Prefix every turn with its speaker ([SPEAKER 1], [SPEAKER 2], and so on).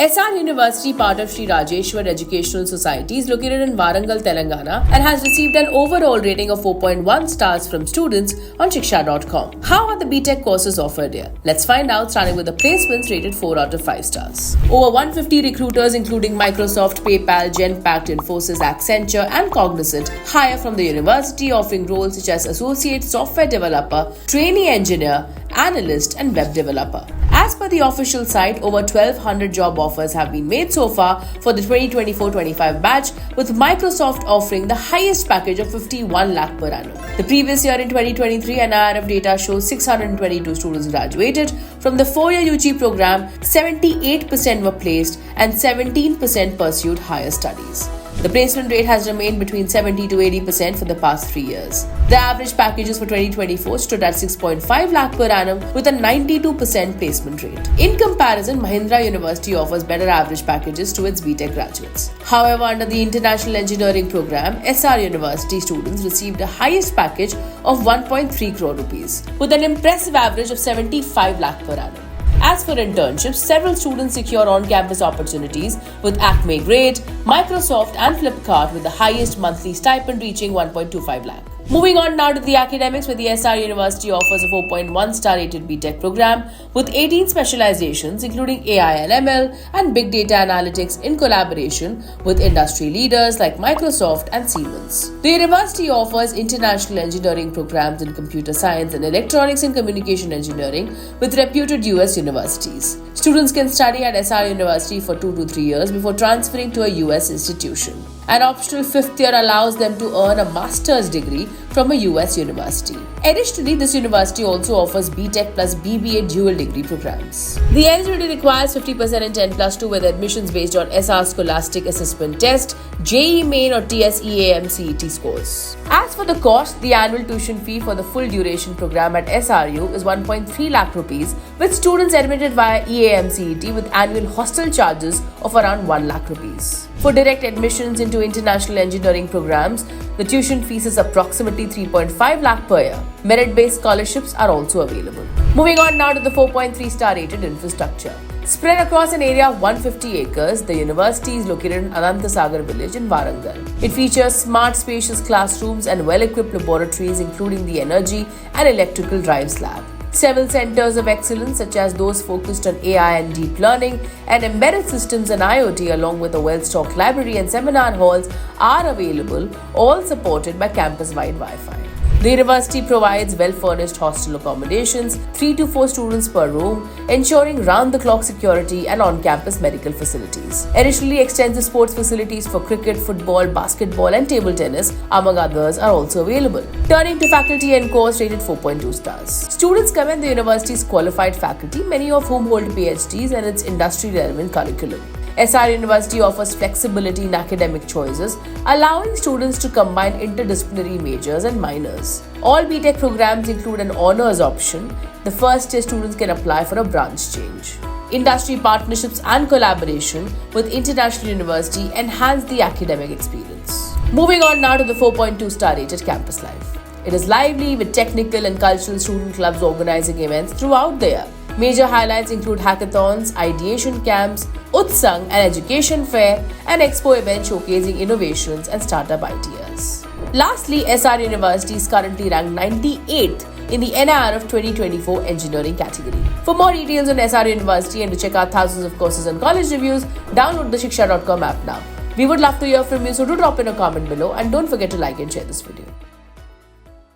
[SPEAKER 1] SR University, part of Sri Rajeshwar Educational Society, is located in Warangal, Telangana and has received an overall rating of 4.1 stars from students on Shiksha.com. How are the BTech courses offered here? Let's find out, starting with the placements rated 4 out of 5 stars. Over 150 recruiters including Microsoft, PayPal, Genpact, Infosys, Accenture and Cognizant hire from the university, offering roles such as Associate Software Developer, Trainee Engineer, Analyst and Web Developer. As per the official site, over 1,200 job offers have been made so far for the 2024-25 batch, with Microsoft offering the highest package of 51 lakh per annum. The previous year in 2023, NIRF data shows 622 students graduated. From the 4-year UG program, 78% were placed and 17% pursued higher studies. The placement rate has remained between 70 to 80% for the past 3 years. The average packages for 2024 stood at 6.5 lakh per annum with a 92% placement rate. In comparison, Mahindra University offers better average packages to its BTech graduates. However, under the International Engineering Program, SR University students received the highest package of 1.3 crore rupees with an impressive average of 75 lakh per annum. As for internships, several students secure on-campus opportunities with Acme Grade, Microsoft and Flipkart with the highest monthly stipend reaching 1.25 lakh. Moving on now to the academics, where the SR University offers a 4.1 star rated BTech program with 18 specializations including AI and ML and Big Data Analytics in collaboration with industry leaders like Microsoft and Siemens. The university offers international engineering programs in computer science and electronics and communication engineering with reputed US universities. Students can study at SR University for 2 to 3 years before transferring to a US institution. An optional 5th year allows them to earn a master's degree from a US university. Additionally, this university also offers BTech plus BBA dual degree programs. The eligibility requires 50% in 10 plus 2 with admissions based on SR Scholastic Assessment Test, JEE Main or TSEAM CET scores. As for the cost, the annual tuition fee for the full duration program at SRU is 1.3 lakh rupees, with students admitted via EAM CET with annual hostel charges of around 1 lakh rupees. For direct admissions into international engineering programs, the tuition fees is approximately 3.5 lakh per year. Merit-based scholarships are also available. Moving on now to the 4.3 star rated infrastructure. Spread across an area of 150 acres, the university is located in Anantasagar village in Warangal. It features smart, spacious classrooms and well-equipped laboratories including the Energy and Electrical Drives Lab. Several centers of excellence such as those focused on AI and deep learning and embedded systems and IoT, along with a well-stocked library and seminar halls are available, all supported by campus-wide Wi-Fi. The university provides well-furnished hostel accommodations, 3 to 4 students per room, ensuring round-the-clock security and on-campus medical facilities. Additionally, extensive sports facilities for cricket, football, basketball and table tennis, among others, are also available. Turning to faculty and course rated 4.2 stars. Students commend the university's qualified faculty, many of whom hold PhDs, and its industry-relevant curriculum. SR University offers flexibility in academic choices, allowing students to combine interdisciplinary majors and minors. All BTech programs include an honors option. The first year students can apply for a branch change. Industry partnerships and collaboration with international university enhance the academic experience. Moving on now to the 4.2 star rated campus life. It is lively with technical and cultural student clubs organizing events throughout the year. Major highlights include hackathons, ideation camps, Utsang, an education fair, and expo event showcasing innovations and startup ideas. Lastly, SR University is currently ranked 98th in the NIRF 2024 engineering category. For more details on SR University and to check out thousands of courses and college reviews, download the Shiksha.com app now. We would love to hear from you, so do drop in a comment below and don't forget to like and share this video.